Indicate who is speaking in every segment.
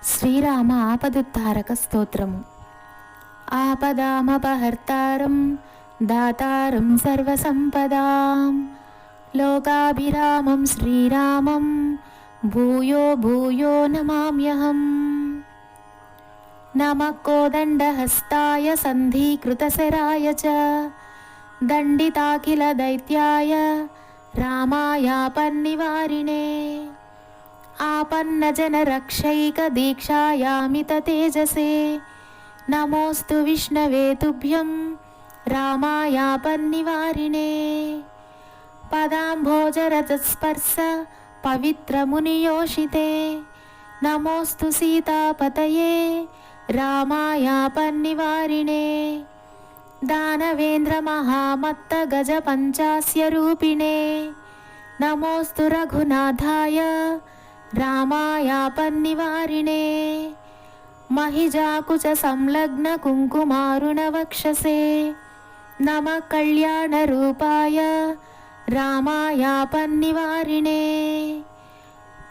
Speaker 1: శ్రీరామ ఆపదుద్ధారక స్తోత్రము. ఆపదామపహర్తారం దాతారం సర్వసంపదాం లోకాభిరామం శ్రీరామం భూయో భూయో నమామ్యహం. నమః కోదండహస్తాయ సంధీకృతశరాయ చ దండితాకిల దైత్యాయ రామాయాపన్నివారిణే. आपन्नजनरक्षैक दीक्षायामित तेजसे नमोऽस्तु विष्णवे तुभ्यं रामायापन्निवारिणे. पदाम्भोजरजस्पर्श पवित्रमुनियोषिते नमोऽस्तु सीतापतये रामायापन्निवारिणे. दानवेन्द्रमहामत्तगजपञ्चास्यरूपिणे नमोऽस्तु रघुनाथाय रामायापन्निवारिणे. महिजाकुच संलग्न कुङ्कुमारुणवक्षसे नमः कल्याणरूपाय रामायापन्निवारिणे.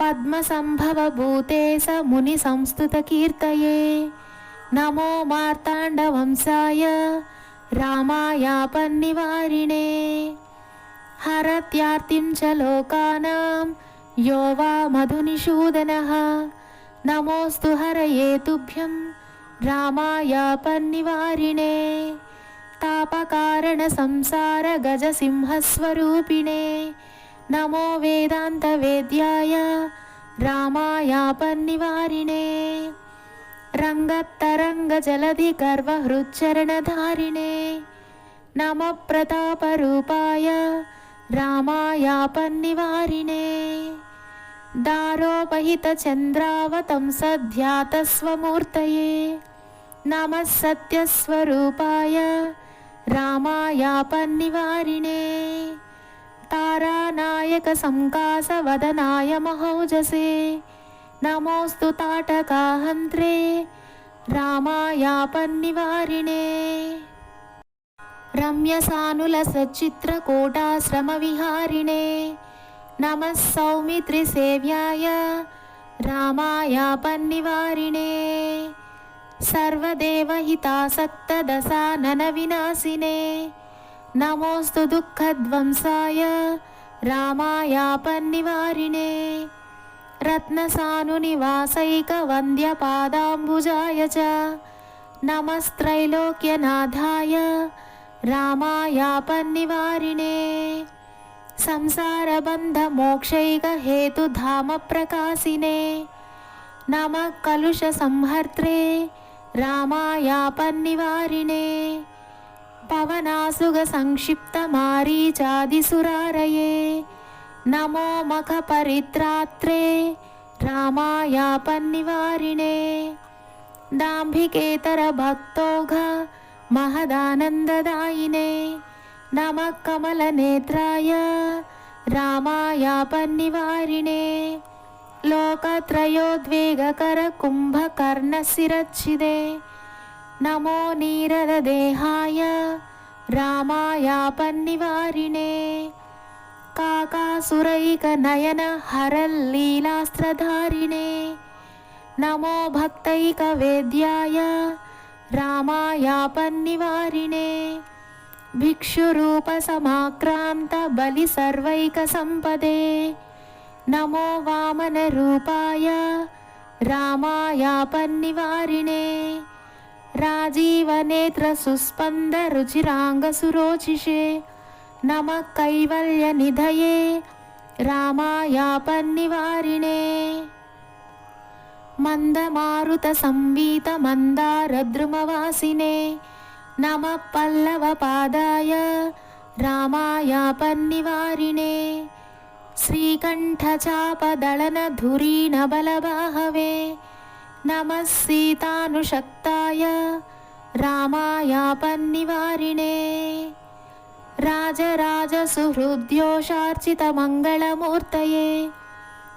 Speaker 1: पद्मसम्भवभूते स मुनिसंस्तुतकीर्तये नमो मार्ताण्डवंशाय रामायापन्निवारिणे. हरत्यार्तिं च लोकानां यो वा मधुनिषूदनः नमोऽस्तु हरये तुभ्यं रामायापन्निवारिणे. तापकारणसंसारगजसिंहस्वरूपिणे नमो वेदान्तवेद्याय रामायापन्निवारिणे. रङ्गत्तरङ्गजलधिगर्वहृच्चरणधारिणे नमः प्रतापरूपाय रामायापन्निवारिणे. दारोपहितचन्द्रावतंसध्यातस्वमूर्तये नमः सत्यस्वरूपाय रामायापन्निवारिणे. तारानायकसङ्कासवदनाय महौजसे नमोऽस्तु ताटकाहन्त्रे रामायापन्निवारिणे. रम्यसानुलसच्चित्रकोटाश्रमविहारिणे नमः सौमित्रिसेव्याय रामायापन्निवारिणे. सर्वदेवहितासक्तदशाननविनाशिने नमोऽस्तु दुःखध्वंसाय रामायापन्निवारिणे. रत्नसानुनिवासैकवन्द्यपादाम्बुजाय च नमस्त्रैलोक्यनाथाय रामायापन्निवारिणे. संसारबन्धमोक्षैकहेतुधामप्रकाशिने नमः कलुषसंहर्त्रे रामायापन्निवारिणे. पवनासुगसंक्षिप्तमारीचादिसुरारये नमो मखपरित्रात्रे रामायापन्निवारिणे. दाम्भिकेतरभक्तोघ महदानन्ददायिने नमः कमलनेत्राय रामायापन्निवारिणे. लोकत्रयोद्वेगकरकुम्भकर्णशिरच्छिदे नमो नीरददेहाय रामायापन्निवारिणे. काकासुरैकनयन हरल्लीलास्त्रधारिणे नमो भक्तैकवेद्याय रामायापन्निवारिणे. भिक्षुरूपसमाक्रान्त बलिसर्वैकसम्पदे नमो वामनरूपाय रामायापन्निवारिणे. राजीवनेत्रसुस्पन्दरुचिराङ्गसुरोचिषे नमः कैवल्यनिधये रामायापन्निवारिणे. मन्दमारुतसंवीतमन्दारद्रुमवासिने नमः पल्लवपादाय रामायापन्निवारिणे. श्रीकण्ठचापदळनधुरीणबलबाहवे नमः सीतानुशक्ताय रामायापन्निवारिणे. राजराजसुहृद्योषार्चितमङ्गलमूर्तये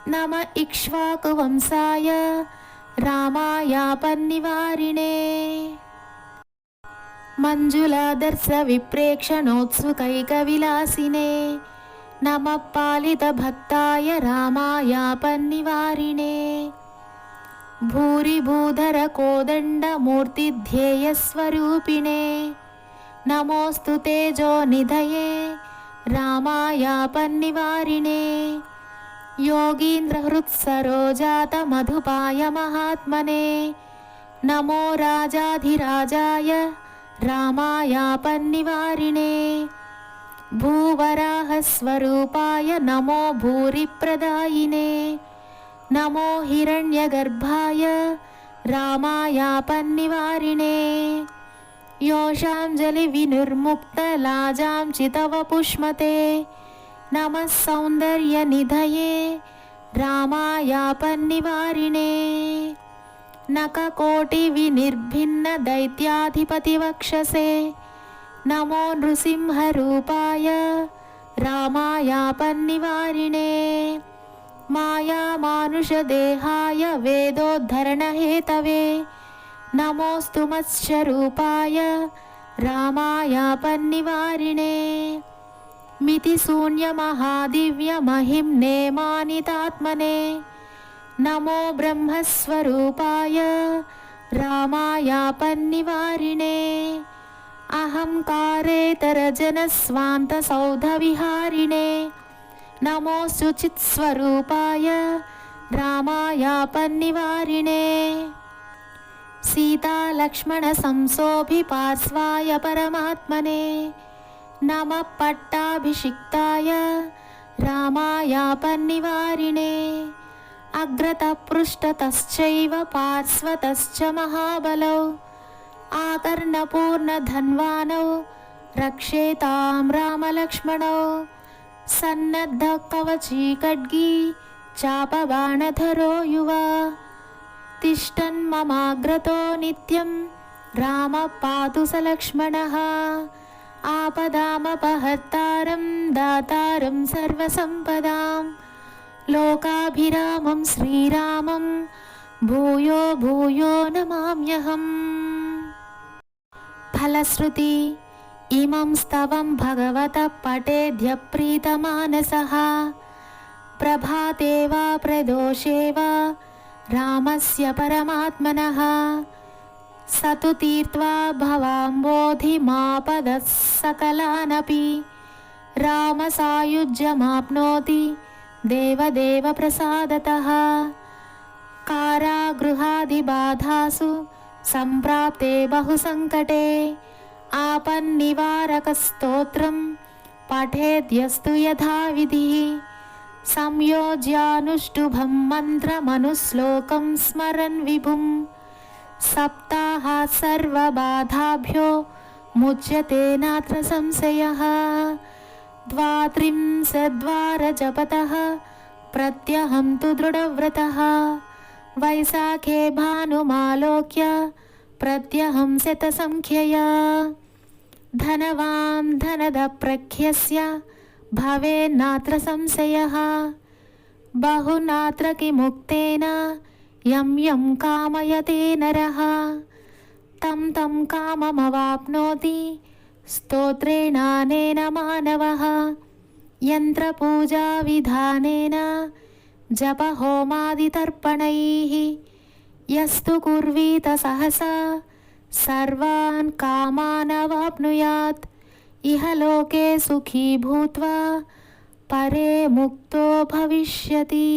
Speaker 1: नमः इक्ष्वाकुवंशाय रामायापन्निवारिणे. मञ्जुलादर्शविप्रेक्षणोत्सुकैकविलासिने नमः पालितभक्ताय रामायापन्निवारिणे। भूरिभूधर कोदण्डमूर्तिध्येयस्वरूपिणे नमोऽस्तु तेजोनिधये रामायापन्निवारिणे योगीन्द्रहृत्सरोजातमधुपाय महात्मने नमो राजाधिराजाय रामायापन्निवारिणे भूवराहस्वरूपाय नमो भूरिप्रदायिने नमो हिरण्यगर्भाय रामायापन्निवारिणे योषाञ्जलिविनिर्मुक्तलाजां चितवपुष्मते नमः सौन्दर्यनिधये रामायापन्निवारिणे नखकोटिविनिर्भिन्नदैत्याधिपतिवक्षसे नमो नृसिंहरूपाय रामायापन्निवारिणे मायामानुषदेहाय वेदोद्धरणहेतवे नमोऽस्तु मत्स्यरूपाय रामायापन्निवारिणे मितिशून्यमहादिव्यमहिम्ने मानितात्मने नमो ब्रह्मस्वरूपाय रामायापन्निवारिणे अहङ्कारेतरजनस्वान्तसौधविहारिणे नमोऽस्तु चित्स्वरूपाय रामायापन्निवारिणे सीतालक्ष्मणसंसोभिपार्श्वाय परमात्मने नमः पट्टाभिषिक्ताय रामायापन्निवारिणे अग्रतः पृष्ठतश्चैव पार्श्वतश्च महाबलौ आकर्णपूर्णधन्वानौ रक्षेतां रामलक्ष्मणौ सन्नद्धः कवची खड्गी चापबाणधरो युवा तिष्ठन्ममाग्रतो नित्यं रामः पातु स लक्ष्मणः आपदामपहर्तारं दातारं सर्वसम्पदां लोकाभिरामं श्रीरामं भूयो भूयो नमाम्यहम्। फलश्रुति इमं स्तवं भगवतः पठेद्य प्रीतमानसः प्रभाते वा प्रदोषे वा रामस्य परमात्मनः स तु तीर्त्वा भवाम्बोधिमापदः सकलानपि रामसायुज्यमाप्नोति देवदेवप्रसादतः कारागृहादिबाधासु सम्प्राप्ते बहुसङ्कटे आपन्निवारकस्तोत्रं पठेद्यस्तु यथाविधिः संयोज्यानुष्टुभं मन्त्रमनुश्लोकं स्मरन् विभुं सप्ताहात् सर्वबाधाभ्यो मुच्यते नात्र संशयः। द्वात्रिंशद्वारजपतः प्रत्यहं तु दृढव्रतः वैशाखे भानुमालोक्य प्रत्यहं शतसङ्ख्यया धनवान् धनदप्रख्यस्य भवेन्नात्र संशयः बहुनात्र किमुक्तेन यं यं कामयते नरः तं तं काममवाप्नोति स्तोत्रेणानेन मानवः यन्त्रपूजाविधानेन जपहोमादितर्पणैः यस्तु कुर्वीत सहसा सर्वान् कामानवाप्नुयात् इह लोके सुखी भूत्वा परे मुक्तो भविष्यति।